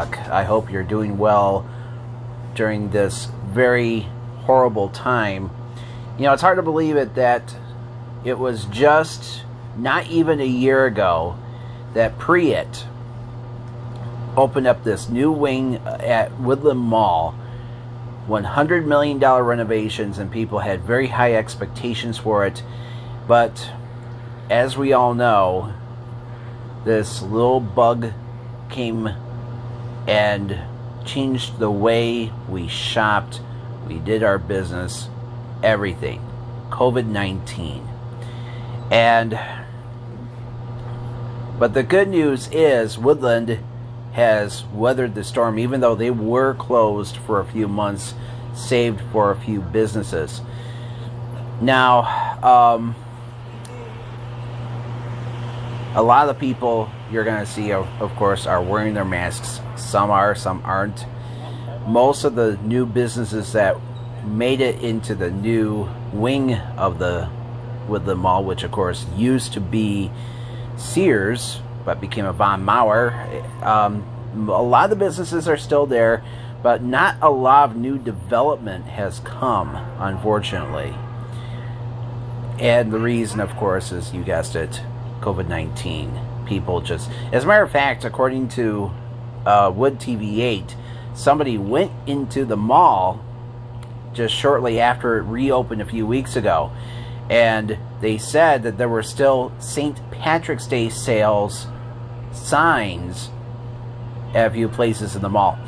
luck. I hope you're doing well during this very horrible time. You know, it's hard to believe it that it was just not even a year ago that Priet opened up this new wing at Woodland Mall. $100 million renovations, and people had very high expectations for it. But as we all know, this little bug came and changed the way we shopped, we did our business, everything. COVID-19. But the good news is Woodland has weathered the storm, even though they were closed for a few months, saved for a few businesses. Now, a lot of people you're going to see, of course, are wearing their masks. Some are, some aren't. Most of the new businesses that made it into the new wing of the Woodland Mall, which of course used to be Sears, but became a Von Maur. A lot of the businesses are still there, but not a lot of new development has come, unfortunately. And the reason, of course, is, you guessed it, COVID-19. People just... As a matter of fact, according to Wood TV 8, somebody went into the mall just shortly after it reopened a few weeks ago, and they said that there were still St. Patrick's Day sales signs at a few places in the mall.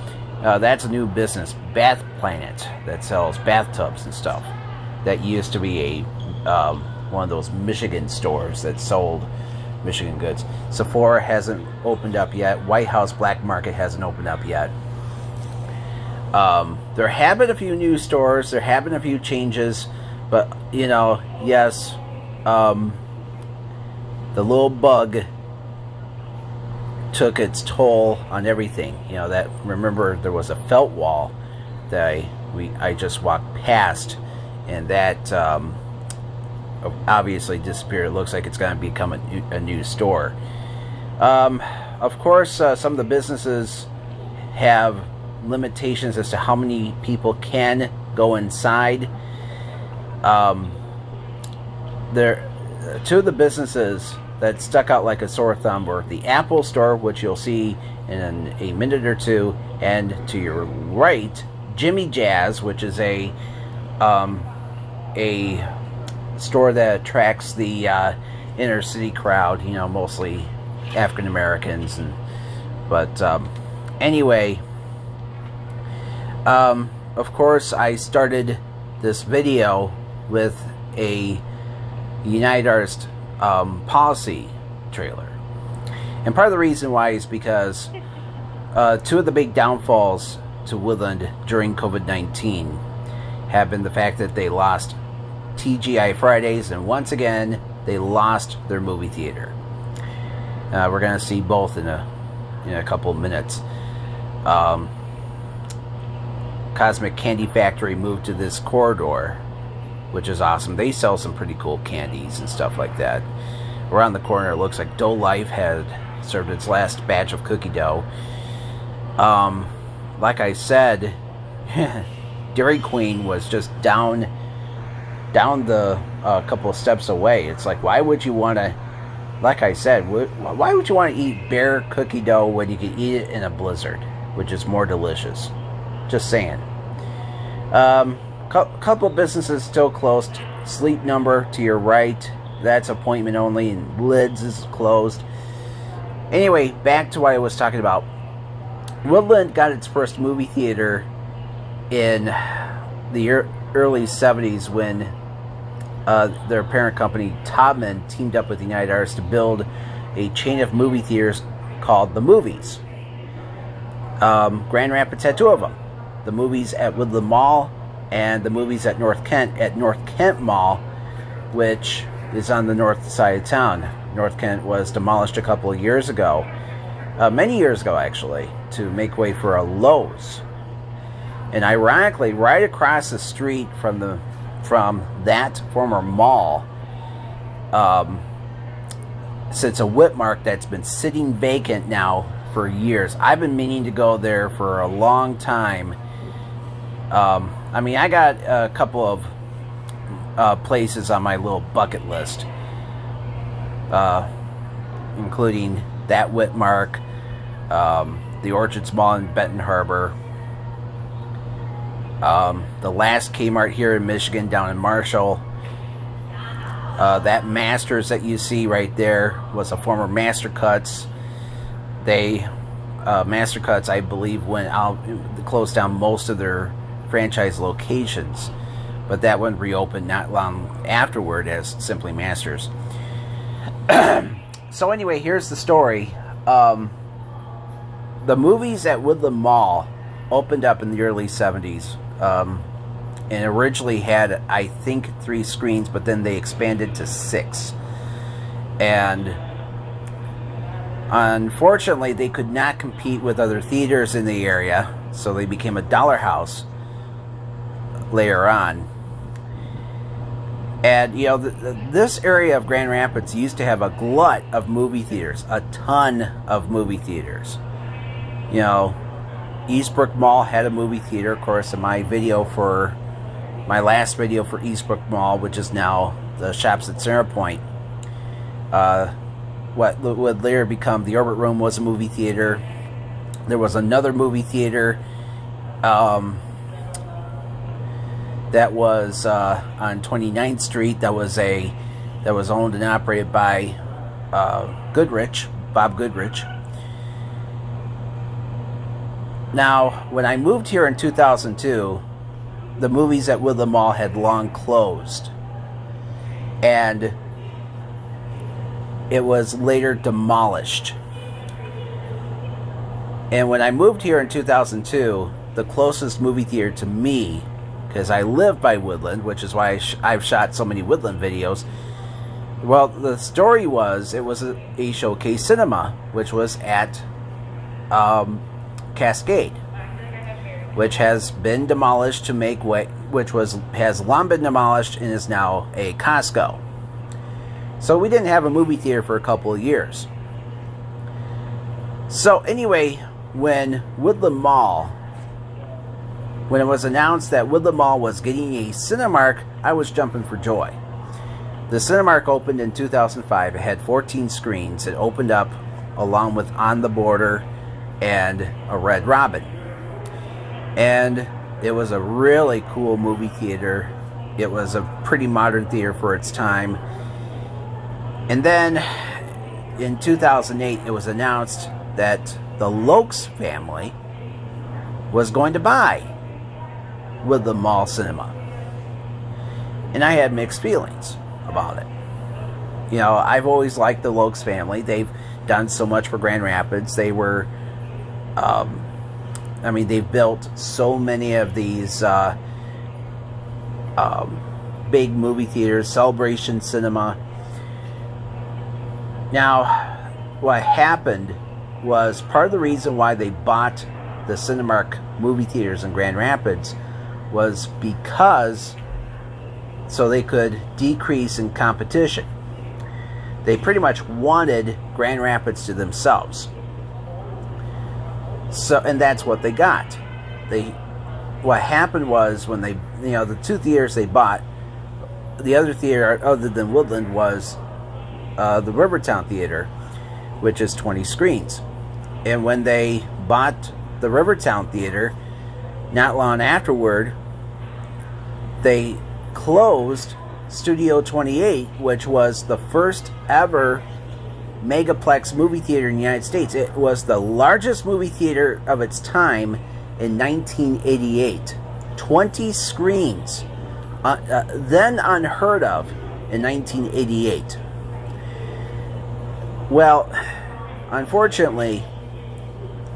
That's a new business, Bath Planet, that sells bathtubs and stuff. That used to be a one of those Michigan stores that sold Michigan goods. Sephora hasn't opened up yet. White House Black Market hasn't opened up yet. There have been a few new stores. There have been a few changes. But, you know, yes, the little bug took its toll on everything. You know, that, remember, there was a felt wall that I just walked past, and that obviously disappeared. It looks like it's going to become a new store. Of course, some of the businesses have limitations as to how many people can go inside. Two of the businesses that stuck out like a sore thumb were the Apple Store, which you'll see in a minute or two, and to your right, Jimmy Jazz, which is a store that attracts the inner city crowd, you know, mostly African Americans. But anyway, of course, I started this video with a United Artists policy trailer, and part of the reason why is because two of the big downfalls to Woodland during COVID-19 have been the fact that they lost TGI Fridays, and once again they lost their movie theater. We're going to see both in a couple of minutes. Cosmic Candy Factory moved to this corridor, which is awesome. They sell some pretty cool candies and stuff like that. Around the corner, it looks like Dough Life had served its last batch of cookie dough. Like I said, Dairy Queen was just down the couple of steps away. It's like, why would you want to, like I said, why would you want to eat bare cookie dough when you can eat it in a blizzard, which is more delicious? Just saying. Couple businesses still closed. Sleep Number to your right, that's appointment only, and Lids is closed. Anyway, back to what I was talking about. Woodland got its first movie theater in the early 70s when their parent company Taubman teamed up with United Artists to build a chain of movie theaters called The Movies. Grand Rapids had two of them. The Movies at Woodland Mall and the Movies at North Kent Mall, which is on the north side of town. North Kent was demolished a couple of years ago, many years ago actually, to make way for a Lowe's. And ironically, right across the street from that former mall sits a Whitmark that's been sitting vacant now for years. I've been meaning to go there for a long time. I mean, I got a couple of places on my little bucket list, including that Whitmark, the Orchards Mall in Benton Harbor, the last Kmart here in Michigan down in Marshall. That Masters that you see right there was a former Master Cuts. Master Cuts, I believe, went out, closed down most of their franchise locations, but that one reopened not long afterward as simply Masters. So anyway, here's the story. The movies at Woodland Mall opened up in the early 70s, and originally had, I think, 3 screens, but then they expanded to 6. And unfortunately, they could not compete with other theaters in the area, so they became a dollar house later on. And, you know, this area of Grand Rapids used to have a glut of movie theaters, a ton of movie theaters. You know, Eastbrook Mall had a movie theater, of course, in my last video for Eastbrook Mall, which is now the Shops at Centerpoint. What would later become the Orbit Room was a movie theater. There was another movie theater that was on 29th Street that was owned and operated by Bob Goodrich. Now, when I moved here in 2002, the movies at Woodland Mall had long closed, and it was later demolished. And when I moved here in 2002, the closest movie theater to me, because I live by Woodland, which is why I've shot so many Woodland videos. Well, the story was, it was a Showcase Cinema, which was at Cascade, which has been demolished to make way, has long been demolished and is now a Costco. So we didn't have a movie theater for a couple of years. So anyway, when it was announced that Woodland Mall was getting a Cinemark, I was jumping for joy. The Cinemark opened in 2005. It had 14 screens. It opened up along with On the Border and a Red Robin. And it was a really cool movie theater. It was a pretty modern theater for its time. And then in 2008, it was announced that the Lokes family was going to buy Woodland Mall Cinema. And I had mixed feelings about it. You know, I've always liked the Lokes family. They've done so much for Grand Rapids. They were, they've built so many of these big movie theaters, Celebration Cinema. Now, what happened was, part of the reason why they bought the Cinemark movie theaters in Grand Rapids was because so they could decrease in competition. They pretty much wanted Grand Rapids to themselves. So, and that's what they got. What happened was, when they, the 2 theaters they bought, the other theater other than Woodland was the Rivertown Theater, which is 20 screens. And when they bought the Rivertown Theater, not long afterward, they closed Studio 28, which was the first ever megaplex movie theater in the United States. It was the largest movie theater of its time in 1988. 20 screens. Then unheard of in 1988. Well, unfortunately,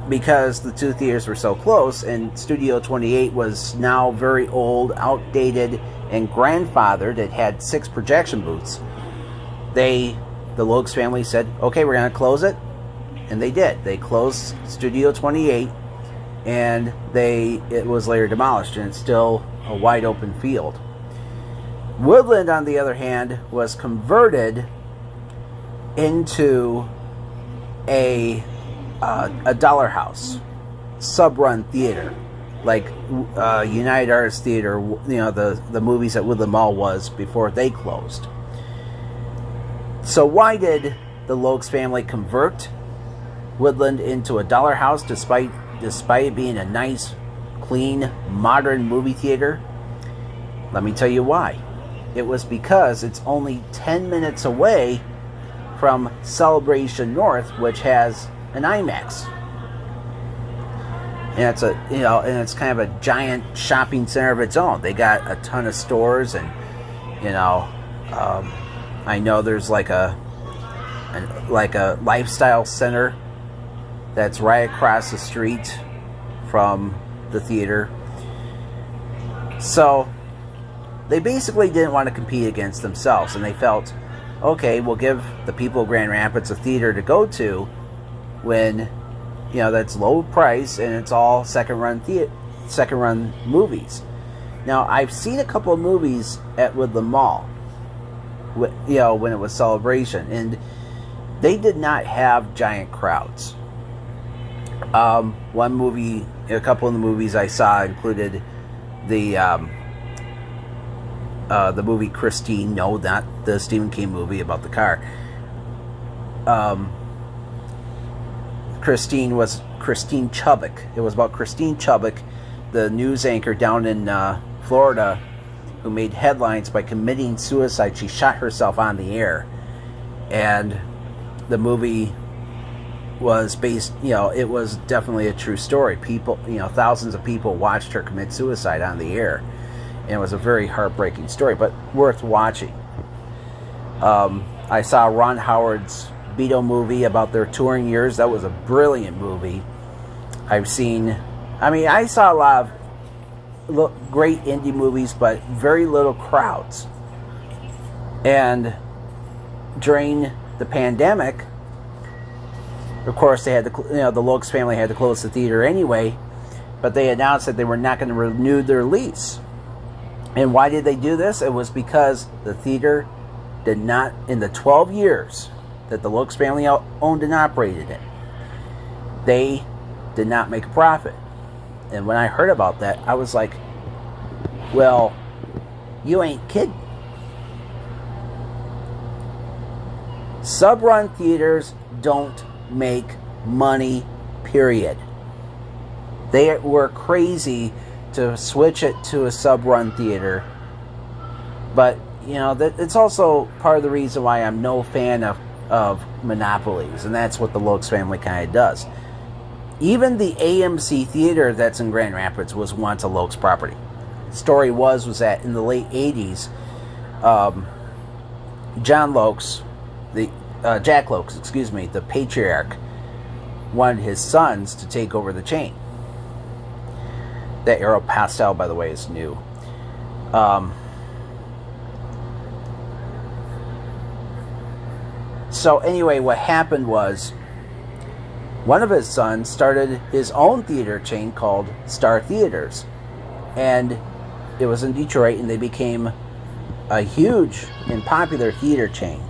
because the 2 theaters were so close, and Studio 28 was now very old, outdated, and grandfathered, it had 6 projection booths. The Lokes family said, okay, we're going to close it. And they did. They closed Studio 28, and it was later demolished, and it's still a wide open field. Woodland, on the other hand, was converted into a a dollar house, sub-run theater, like United Artists Theater, the movies at Woodland Mall was before they closed. So why did the Lokes family convert Woodland into a dollar house despite it being a nice, clean, modern movie theater? Let me tell you why. It was because it's only 10 minutes away from Celebration North, which has an IMAX. And it's kind of a giant shopping center of its own. They got a ton of stores, and I know there's like a lifestyle center that's right across the street from the theater. So they basically didn't want to compete against themselves, and they felt, okay, we'll give the people of Grand Rapids a theater to go to when that's low price and it's all second run movies. Now, I've seen a couple of movies at Woodland Mall, when it was Celebration, and they did not have giant crowds. One movie, a couple of the movies I saw included the movie Christine. No, not the Stephen King movie about the car. Christine Chubbuck. It was about Christine Chubbuck, the news anchor down in Florida, who made headlines by committing suicide. She shot herself on the air. And the movie was based, it was definitely a true story. People, thousands of people watched her commit suicide on the air. And it was a very heartbreaking story, but worth watching. I saw Ron Howard's Beatle movie about their touring years. That was a brilliant movie. I saw a lot of great indie movies, but very little crowds. And during the pandemic, of course, they had the Lokes family had to close the theater anyway, but they announced that they were not going to renew their lease. And why did they do this? It was because the theater did not, in the 12 years that the Lokes family owned and operated it, they did not make a profit. And when I heard about that, I was like, well, you ain't kidding. Sub-run theaters don't make money, period. They were crazy to switch it to a sub-run theater. But, it's also part of the reason why I'm no fan of monopolies. And that's what the Lokes family kind of does. Even the AMC theater that's in Grand Rapids was once a Lokes property. The story was that in the late 80s, Jack Lokes, the patriarch, wanted his sons to take over the chain. That Aeropostale, by the way, is new. So anyway, what happened was one of his sons started his own theater chain called Star Theaters. And it was in Detroit, and they became a huge and popular theater chain.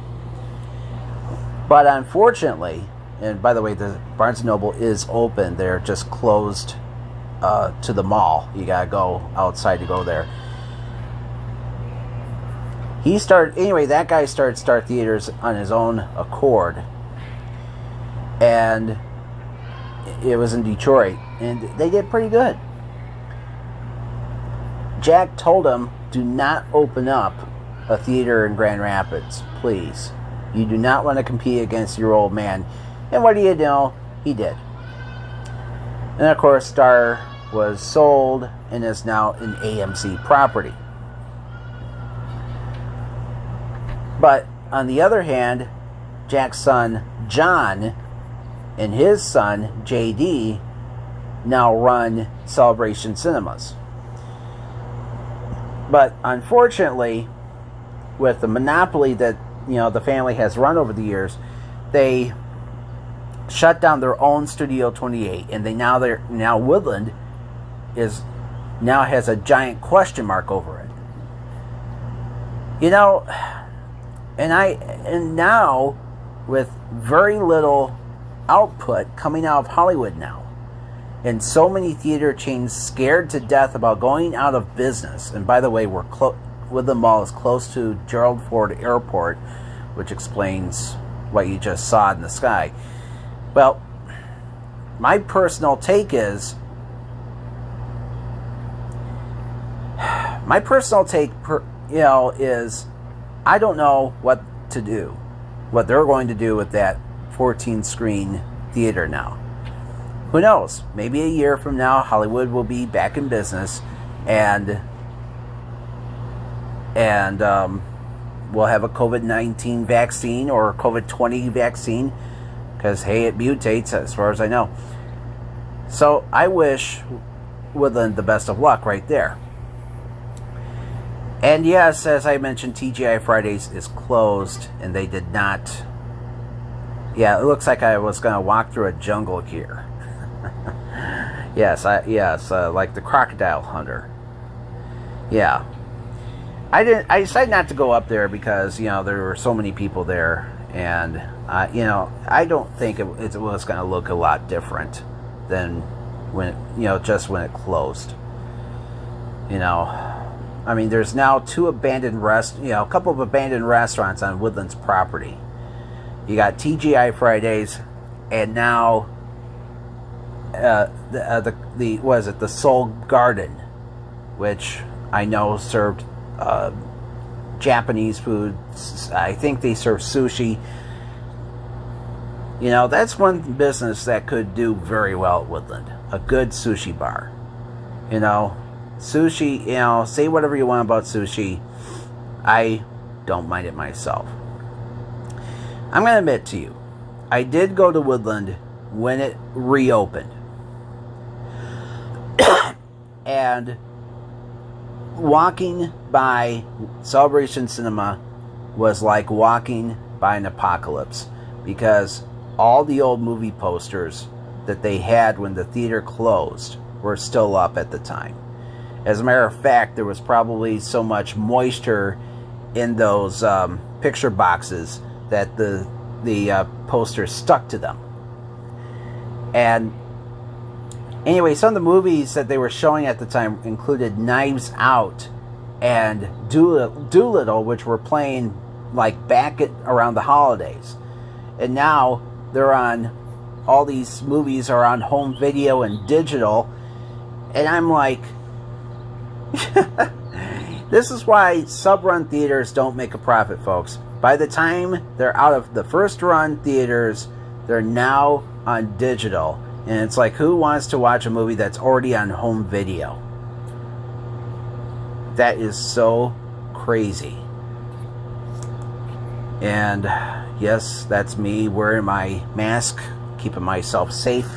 But unfortunately, and by the way, the Barnes & Noble is open. They're just closed to the mall. You gotta go outside to go there. That guy started Star Theaters on his own accord. And it was in Detroit. And they did pretty good. Jack told him, do not open up a theater in Grand Rapids, please. You do not want to compete against your old man. And what do you know? He did. And of course, Star was sold and is now an AMC property. But on the other hand, Jack's son John and his son JD now run Celebration Cinemas. But unfortunately, with the monopoly that the family has run over the years, they shut down their own Studio 28, and now Woodland has a giant question mark over it. And now with very little output coming out of Hollywood now. And so many theater chains scared to death about going out of business. And by the way, Woodland Mall is close to Gerald Ford Airport, which explains what you just saw in the sky. Well, my personal take is, is I don't know what to do, what they're going to do with that 14-screen theater now. Who knows? Maybe a year from now, Hollywood will be back in business, and we'll have a COVID-19 vaccine or a COVID-20 vaccine, because, hey, it mutates as far as I know. So I wish Woodland the best of luck right there. And yes, as I mentioned, TGI Fridays is closed, and they did not... Yeah, it looks like I was going to walk through a jungle here. Yes, like the crocodile hunter. Yeah. I decided not to go up there because, there were so many people there, and, I don't think it was going to look a lot different than when, just when it closed. I mean, there's now a couple of abandoned restaurants on Woodland's property. You got TGI Fridays, and now the Soul Garden, which I know served Japanese food. I think they serve sushi. That's one business that could do very well at Woodland. A good sushi bar. Sushi, say whatever you want about sushi. I don't mind it myself. I'm going to admit to you, I did go to Woodland when it reopened. And walking by Celebration Cinema was like walking by an apocalypse, because all the old movie posters that they had when the theater closed were still up at the time. As a matter of fact, there was probably so much moisture in those picture boxes that the posters stuck to them. And anyway, some of the movies that they were showing at the time included Knives Out and Doolittle, which were playing like back around the holidays. And now all these movies are on home video and digital. And I'm like, this is why sub-run theaters don't make a profit, folks. By the time they're out of the first-run theaters, they're now on digital. And it's like, who wants to watch a movie that's already on home video? That is so crazy. And yes, that's me wearing my mask, keeping myself safe.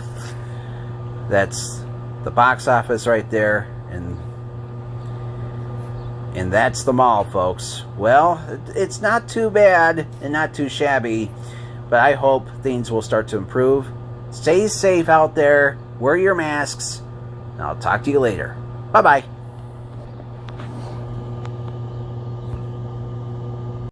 That's the box office right there. And that's the mall, folks. Well, it's not too bad and not too shabby, but I hope things will start to improve. Stay safe out there. Wear your masks. And I'll talk to you later. Bye-bye.